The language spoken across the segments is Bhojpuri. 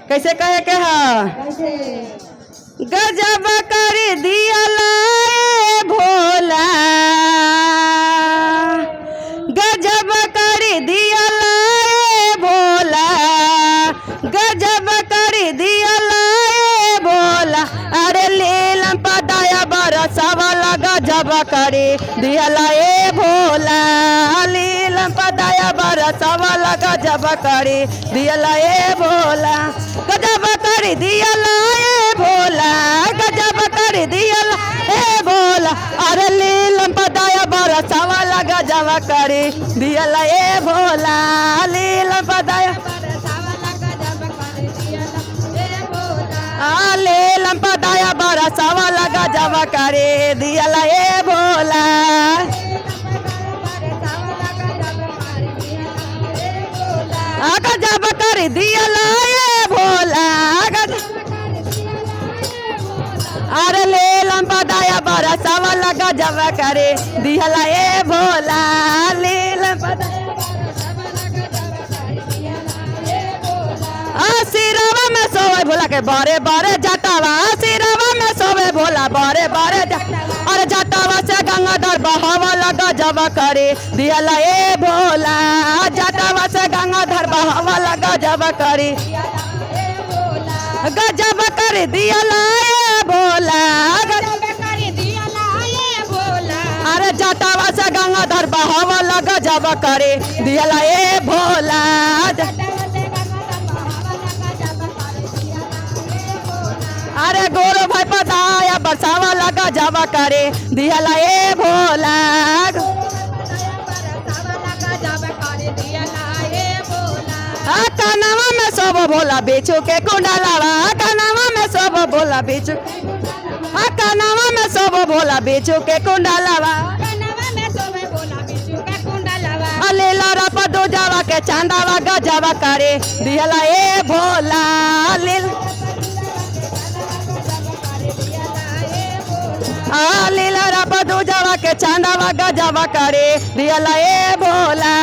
कैसे कहे के हा गजब कर दिया लाए भोला गजब कर दिया लाए भोला गजब कर दिया लाए भोला अरे लीलम पदाया बरसावा लगा गजब करे दिया लाए भोला लीलम पदाया बरसावा लगा गजब करे दिया लाए भोला गजब कर दिया लाए भोला गजब कर दिया लाए भोला अरे लीलम पदाया बरसावा लगा गजब करे दिया लाए भोला लीलम पदाया लीलम पदाया बरसावा लगा गजब करे दिया लाए भोला गजब कर दिया लाए भोला अरे लीलम पदाया बरसावा लगा गजब करे दिया लाए भोला लीलम सिरवा में सोवे भोला के बारे बारे जटावा सिरवा में सोवे भोला बारे बारे अरे जटावा से गंगाधर बहावा लगा गजब करे दिया लाए भोला जटावा से गंगाधर बहावा लगा गजब करे गजब कर दिया लाए भोला अरे जटावा से गंगाधर बहावा लगा गजब करे दिया लाए भोला अरे गोरो भाई पदाया बरसावा लगा गजब करे दिया लाए भोला कनवा में सब भोला बेचो के कुंडलावा कनवा में सब भोला बेचो कनवा में सब भोला बेचो के कुंडलावा लीला रपा दो जावा के चांदावा गजब करे दिया लाए भोला लीला रपा दो जावा के चांदावा गजब करे दिया लाए भोला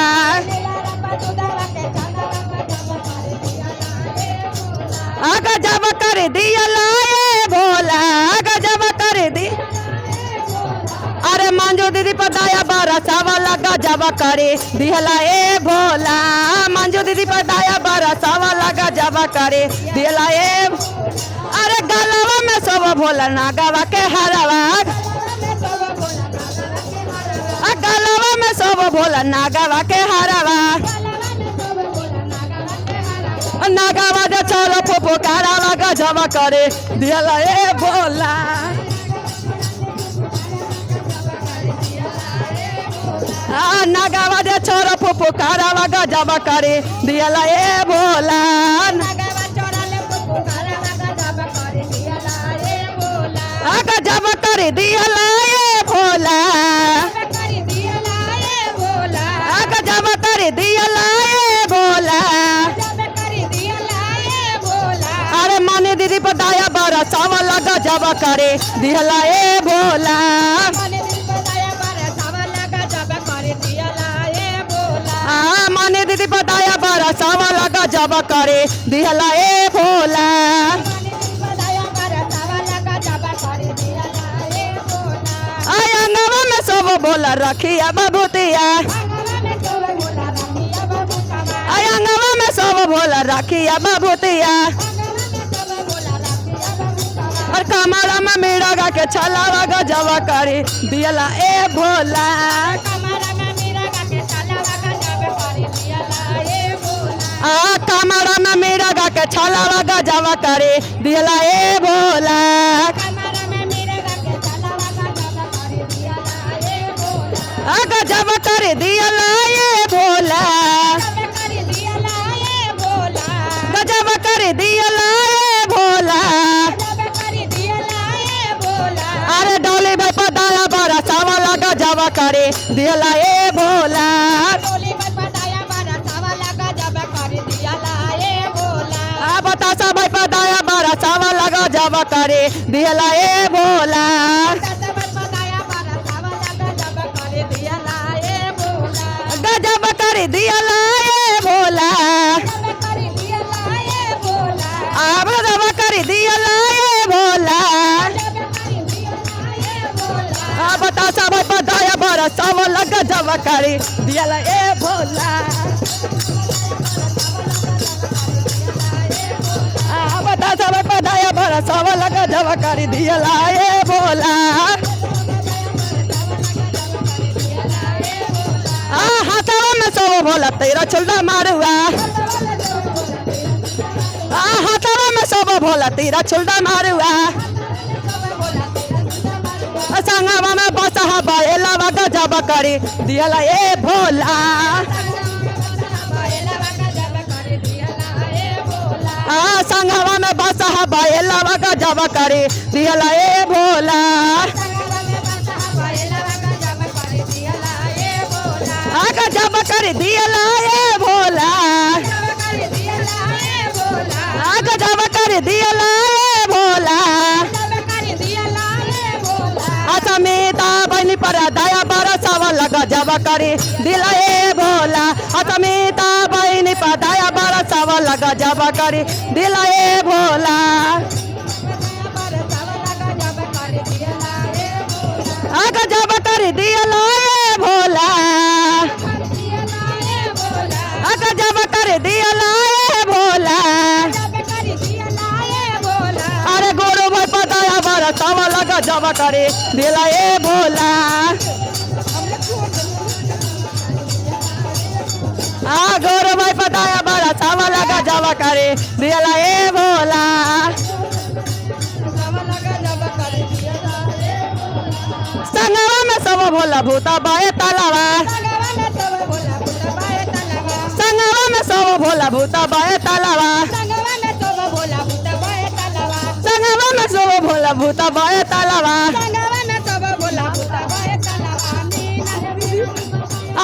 गजब कर दिया लाए भोला गजब कर दी अरे मंजू दीदी पदाया बरसावा लगा गजब करे दिया लाए भोला मंजू दीदी पदाया बरसावा लगा गजब करे दिया लाए अरे गलवा में सब भोला नागवा के हरवा गलवा में सब भोला नागवा के हरवा नागवा दे चलो पोपो कारावा गजब करे दिया लाए भोला नागवा दे चलो पोपो कारावा गजब करे दिया लाए भोला गजब कर दिया लाए भोला गजब कर दिया लाए भोला अरे माने दीदी पदाया बरसावा लगा गजब करे दिया लाए भोला माने दीदी पदाया बरसावा लगा गजब करे दिया लाए भोला अंगवा में सब भोला रखिया बबूतिया अंगवा में सब भोला रखिया बबूतिया और कमरा में मेरा गा के छलावा गजब करे दिया लाए भोला कमरा में मेरा गा के छलावा गजब करे दिया लाए भोला गजब कर दिया लाए भोला गजब कर दिया लाए भोला अरे डोली भाई पदाया बरसावा लगा गजब करे दिया लाए भोला बतासा भाई पदाया बरसावा लगा गजब करे दिया लाए भोला गजब कर दिया लाए भोला जब करी दियला ए भोला बता सब पदाया बड़ा सब लगा जब करी दियला ए भोला हाथवा में सब भोला तेरा चुल्ला मारुआ हाथवा में सब भोला तेरा चुल्ला मारुआ संगवा में बसहा बाएला वगा जब करी दियला ए भोला संगवा में बसहा बाएला वगा जब करी दियला ए भोला आगा जब करी दियला ए भोला आगा जब करी दियला ए भोला अतमीता बनी पर दया बरसावा लगा जब करी दिला ए भोला अतमीता बनी पर दया बरसावा लगा जब करी दिला ए भोला आगा जब करी दिला ए भोला आगा जब करी दिला ए भोला अरे गोरो भाई पताया बरसावा लगा जब करे दिला ए भोला गोरो भाई पताया बरसावा लगा जब करे दिला ए भोला संगवा में सब भोला भूता बाए तलावा संगवा में सब भोला भूता बाए तलावा संगवा में सब भोला भूता बाए तलावा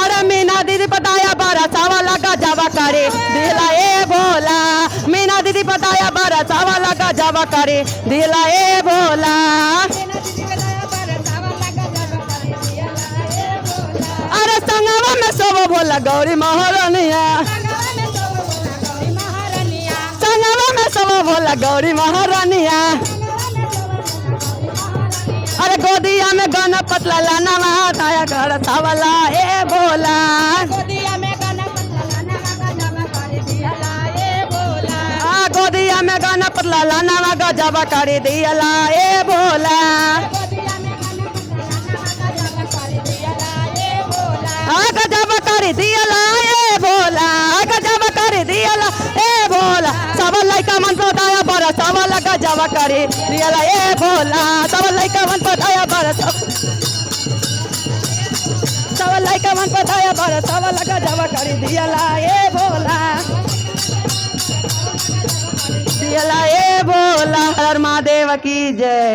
अरे मीना दीदी पताया बरसावा लगा जब करे दिला ए भोला मीना दीदी पताया बरसावा लगा जब करे दिला ए भोला अरे संगवा में सब भोला गौरी महारानिया संगवा में सब भोला गौरी महारानिया अरे गोदिया में गाना पतला लाना ताया घर थावला ए भोला गोदिया में गाना पतला लाना गा जब कर दियला ए भोला आगा जब कर दियला ए भोला आगा जब कर दियला ए भोला सब लइका मन पताया बड़ा सब लगा जब कर दियला ए भोला सब लइका मन पताया बड़ा सब लइका मन पताया बड़ा सब लगा जब कर दियला ए भोला दियला ए भोला हर महादेव की जय।